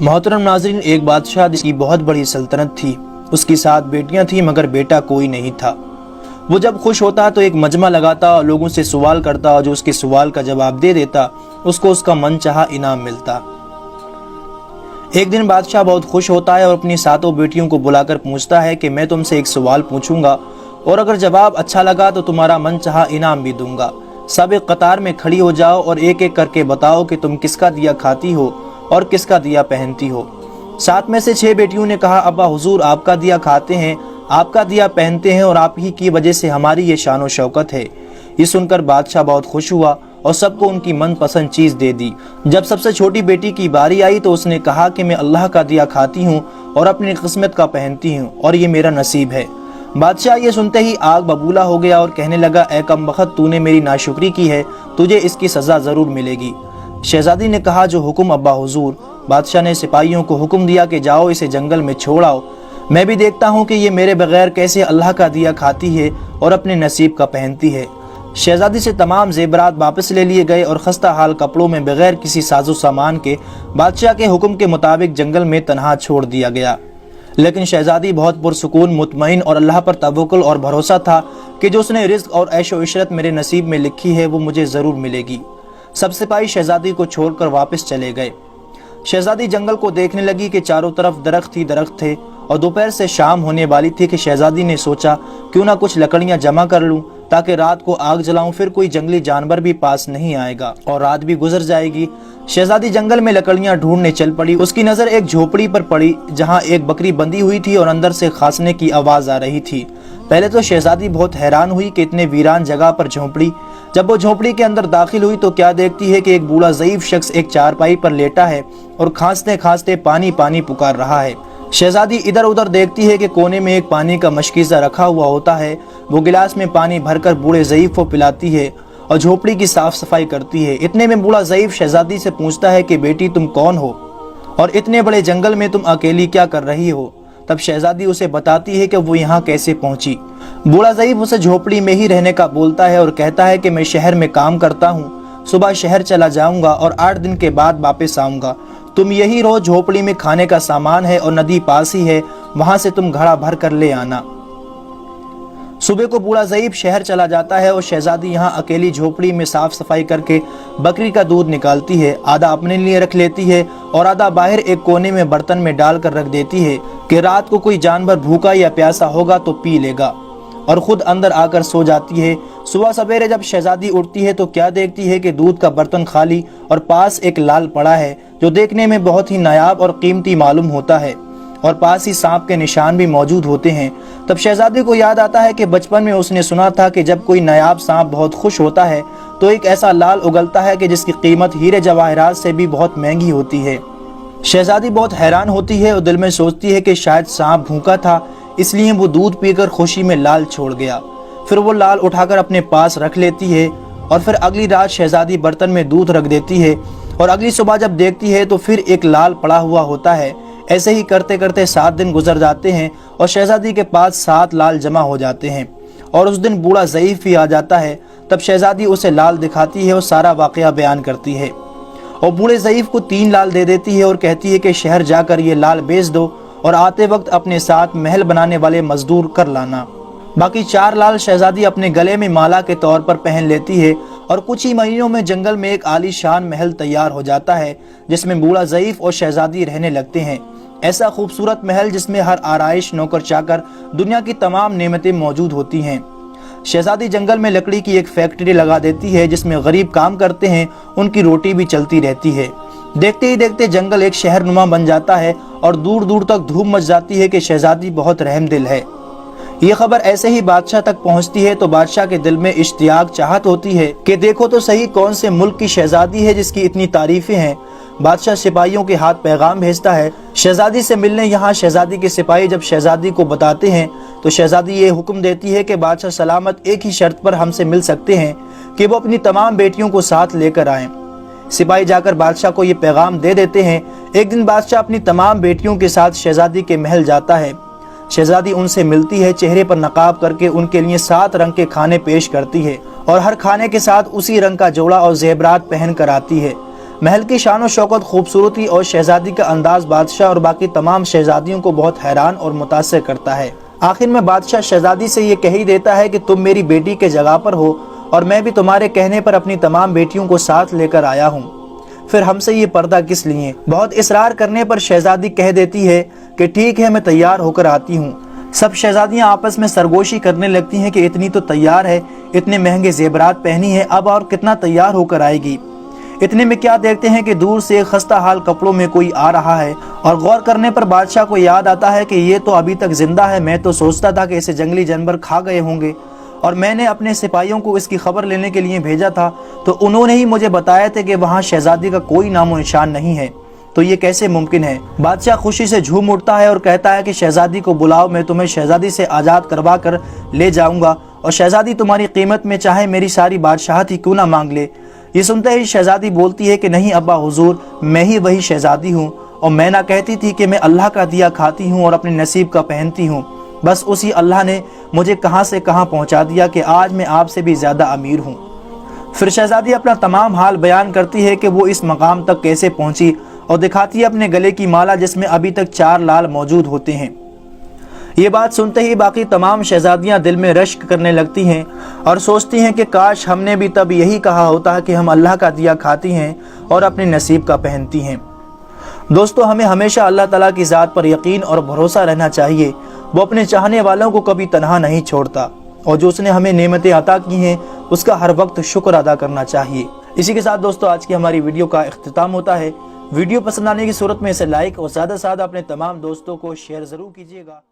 मोहतरम नाज़रीन, एक बादशाह की बहुत बड़ी सल्तनत थी। उसकी 7 बेटियां थीं मगर बेटा कोई नहीं था। वो जब खुश होता तो एक मजमा लगाता और लोगों से सवाल करता और जो उसके सवाल का जवाब दे देता उसको उसका मन चाहा इनाम मिलता। एक दिन बादशाह बहुत खुश होता है और अपनी 7 बेटियों को बुलाकर पूछता है कि मैं तुमसे एक सवाल पूछूंगा और अगर जवाब अच्छा लगा तो तुम्हारा मन चाहा इनाम भी दूंगा। सब एक कतार में खड़ी हो जाओ और एक एक करके बताओ कि तुम किसका दिया खाती हो और किसका दिया पहनती हो। 7 में से 6 बेटियों ने कहा, अब्बा हुजूर आपका दिया खाते हैं, आपका दिया पहनते हैं और आप ही की वजह से हमारी ये शान व शौकत है। ये सुनकर बादशाह बहुत खुश हुआ और सबको उनकी मनपसंद चीज दे दी। जब सबसे छोटी बेटी की बारी आई तो उसने कहा कि मैं अल्लाह का दिया खाती हूँ और अपनी किस्मत का पहनती हूँ और ये मेरा नसीब है। बादशाह ये सुनते ही आग बबूला हो गया और कहने लगा, ए कमबख्त, तूने मेरी नाशुक्री की है, तुझे इसकी सजा जरूर मिलेगी। शहजादी ने कहा, जो हुक्म अब्बा हुजूर। बादशाह ने सिपाहियों को हुक्म दिया कि जाओ इसे जंगल में छोड़ आओ, मैं भी देखता हूँ कि ये मेरे बगैर कैसे अल्लाह का दिया खाती है और अपने नसीब का पहनती है। शहजादी से तमाम जेवरात वापस ले लिए गए और खस्ता हाल कपड़ों में बगैर किसी साजो सामान के बादशाह के हुक्म के मुताबिक जंगल में तनहा छोड़ दिया गया। लेकिन शहजादी बहुत पुरसुकून, मुतमईन और अल्लाह पर तवक्कुल और भरोसा था कि जो उसने रिज़्क और ऐशो इशरत मेरे नसीब में लिखी है वो मुझे ज़रूर मिलेगी। सब सिपाही शहजादी को छोड़कर वापस चले गए। शहजादी जंगल को देखने लगी कि चारों तरफ दरख्त ही दरख्त थे और दोपहर से शाम होने वाली थी कि शहजादी ने सोचा क्यों ना कुछ लकड़ियां जमा कर लूं ताकि रात को आग जलाऊं, फिर कोई जंगली जानवर भी पास नहीं आएगा और रात भी गुजर जाएगी। शहजादी जंगल में लकड़ियां ढूंढने चल पड़ी। उसकी नजर एक झोपड़ी पर पड़ी जहां एक बकरी बंधी हुई थी और अंदर से खांसने की आवाज आ रही थी। पहले तो शहजादी बहुत हैरान हुई कि इतने वीरान जगह पर झोपड़ी। जब वो झोपड़ी के अंदर दाखिल हुई तो क्या देखती है कि एक बूढ़ा ज़ईफ शख्स एक चारपाई पर लेटा है और खांसते खांसते पानी पानी पुकार रहा है। शहजादी इधर उधर देखती है कि कोने में एक पानी का मशकीज़ा रखा हुआ होता है। वो गिलास में पानी भरकर बूढ़े ज़ईफ को पिलाती है और झोपड़ी की साफ सफाई करती है। इतने में बूढ़ा ज़ईफ शहजादी से पूछता है कि बेटी तुम कौन हो और इतने बड़े जंगल में तुम अकेली क्या कर रही हो। तब शहजादी उसे बताती है कि वो यहाँ कैसे पहुंची। बूढ़ा ज़ईफ उसे झोपड़ी में ही रहने का बोलता है और कहता है कि मैं शहर में काम करता हूँ, सुबह शहर चला जाऊंगा और 8 दिन के बाद वापस आऊंगा। तुम यही रहो, झोपड़ी में खाने का सामान है और नदी पास ही है, वहां से तुम घड़ा भर कर ले आना। सुबह को बूढ़ा ज़ईफ शहर चला जाता है और शहजादी यहाँ अकेली झोपड़ी में साफ सफाई करके बकरी का दूध निकालती है। आधा अपने लिए रख लेती है और आधा बाहर एक कोने में बर्तन में डालकर रख देती है कि रात को कोई जानवर भूखा या प्यासा होगा तो पी लेगा, और खुद अंदर आकर सो जाती है। सुबह सवेरे जब शहजादी उठती है तो क्या देखती है कि दूध का बर्तन खाली और पास एक लाल पड़ा है जो देखने में बहुत ही नायाब और कीमती मालूम होता है और पास ही सांप के निशान भी मौजूद होते हैं। तब शहजादी को याद आता है कि बचपन में उसने सुना था कि जब कोई नायाब सांप बहुत खुश होता है तो एक ऐसा लाल उगलता है कि जिसकी कीमत हीरे जवाहरात से भी बहुत महंगी होती है। शहजादी बहुत हैरान होती है और दिल में सोचती है कि शायद सांप भूखा था, इसलिए वो दूध पीकर खुशी में लाल छोड़ गया। फिर वो लाल उठाकर अपने पास रख लेती है और फिर अगली रात शहजादी बर्तन में दूध रख देती है और अगली सुबह जब देखती है तो फिर एक लाल पड़ा हुआ होता है। ऐसे ही करते करते 7 दिन गुजर जाते हैं और शहजादी के पास 7 लाल जमा हो जाते हैं और उस दिन बूढ़ा ज़ईफ भी आ जाता है। तब शहजादी उसे लाल दिखाती है और सारा वाकया बयान करती है और बूढ़े ज़ईफ को 3 लाल दे देती है और कहती है कि शहर जाकर ये लाल बेच दो और आते वक्त अपने साथ महल बनाने वाले मजदूर कर लाना। बाकी 4 लाल शहजादी अपने गले में माला के तौर पर पहन लेती है और कुछ ही महीनों में जंगल में एक आलीशान महल तैयार हो जाता है जिसमें बूढ़ा ज़ईफ और शहजादी रहने लगते हैं। ऐसा खूबसूरत महल जिसमें हर आराइश, नौकर चाकर, दुनिया की तमाम नेमतें मौजूद होती हैं। शहजादी जंगल में लकड़ी की एक फैक्ट्री लगा देती है जिसमें गरीब काम करते हैं, उनकी रोटी भी चलती रहती है। देखते ही देखते जंगल एक शहरनुमा बन जाता है और दूर दूर तक धूम मच जाती है कि शहजादी बहुत रहमदिल है। ये खबर ऐसे ही बादशाह तक पहुंचती है तो बादशाह के दिल में इश्तियाक चाहत होती है कि देखो तो सही कौन से मुल्क की शहजादी है जिसकी इतनी तारीफें हैं। बादशाह सिपाहियों के हाथ पैगाम भेजता है शहजादी से मिलने। यहाँ शहजादी के सिपाही जब शहजादी को बताते हैं तो शहजादी ये हुक्म देती है कि बादशाह सलामत एक ही शर्त पर हमसे मिल सकते हैं कि वो अपनी तमाम बेटियों को साथ लेकर आएं। सिपाही जाकर बादशाह को ये पैगाम दे देते हैं। एक दिन बादशाह अपनी तमाम बेटियों के साथ शहजादी के महल जाता है। शहजादी उनसे मिलती है, चेहरे पर नकाब करके उनके लिए 7 रंग के खाने पेश करती है और हर खाने के साथ उसी रंग का जोड़ा और जेवरात पहन कर आती है। महल की शान और शौकत, खूबसूरती और शहजादी का अंदाज बादशाह और बाकी तमाम शहजादियों को बहुत हैरान और मुतासिर करता है। आखिर में बादशाह शहजादी से ये कह ही देता है कि तुम मेरी बेटी के जगह पर हो और मैं भी तुम्हारे कहने पर अपनी तमाम बेटियों को साथ लेकर आया हूँ, फिर हमसे ये पर्दा किस लिए। बहुत इसरार करने पर शहजादी कह देती है कि ठीक है, मैं तैयार होकर आती हूँ। सब शहजादियाँ आपस में सरगोशी करने लगती हैं कि इतनी तो तैयार है, इतने महंगे जेवरात पहनी है, अब और कितना तैयार होकर आएगी। इतने में क्या देखते हैं कि दूर से खस्ता हाल कपड़ों में कोई आ रहा है और गौर करने पर बादशाह को याद आता है कि ये तो अभी तक जिंदा है। मैं तो सोचता था कि इसे जंगली जानवर खा गए होंगे और मैंने अपने सिपाहियों को इसकी खबर लेने के लिए भेजा था, तो उन्होंने ही मुझे बताया था कि वहाँ शहजादी का कोई नामो निशान नहीं है। तो ये कैसे मुमकिन है। बादशाह खुशी से झूम उठता है और कहता है कि शहजादी को बुलाओ, मैं तुम्हें शहजादी से आज़ाद करवा कर ले जाऊंगा और शहजादी तुम्हारी कीमत में चाहे मेरी सारी बादशाहत ही क्यों ना मांग ले। ये सुनते ही शहजादी बोलती है कि नहीं अब्बा हुजूर, मैं ही वही शहजादी हूँ और मैं ना कहती थी कि मैं अल्लाह का दिया खाती हूँ और अपने नसीब का पहनती हूँ। बस उसी अल्लाह ने मुझे कहाँ से कहाँ पहुँचा दिया कि आज मैं आपसे भी ज़्यादा अमीर हूँ। फिर शहजादी अपना तमाम हाल बयान करती है कि वो इस मकाम तक कैसे पहुँची और दिखाती है अपने गले की माला जिसमें अभी तक 4 लाल मौजूद होते हैं। ये बात सुनते ही बाकी तमाम शहजादियां दिल में रश्क करने लगती हैं और सोचती हैं कि काश हमने भी तब यही कहा होता कि हम अल्लाह का दिया खाती हैं और अपने नसीब का पहनती हैं। दोस्तों, हमें हमेशा अल्लाह ताला की ज़ात पर यकीन और भरोसा रहना चाहिए। वो अपने चाहने वालों को कभी तनहा नहीं छोड़ता और जो उसने हमें नेमतें अता की हैं उसका हर वक्त शुक्र अदा करना चाहिए। इसी के साथ दोस्तों आज की हमारी वीडियो का इख्तिताम होता है। वीडियो पसंद आने की सूरत में इसे लाइक और ज़्यादा से ज़्यादा अपने तमाम दोस्तों को शेयर ज़रूर कीजिएगा।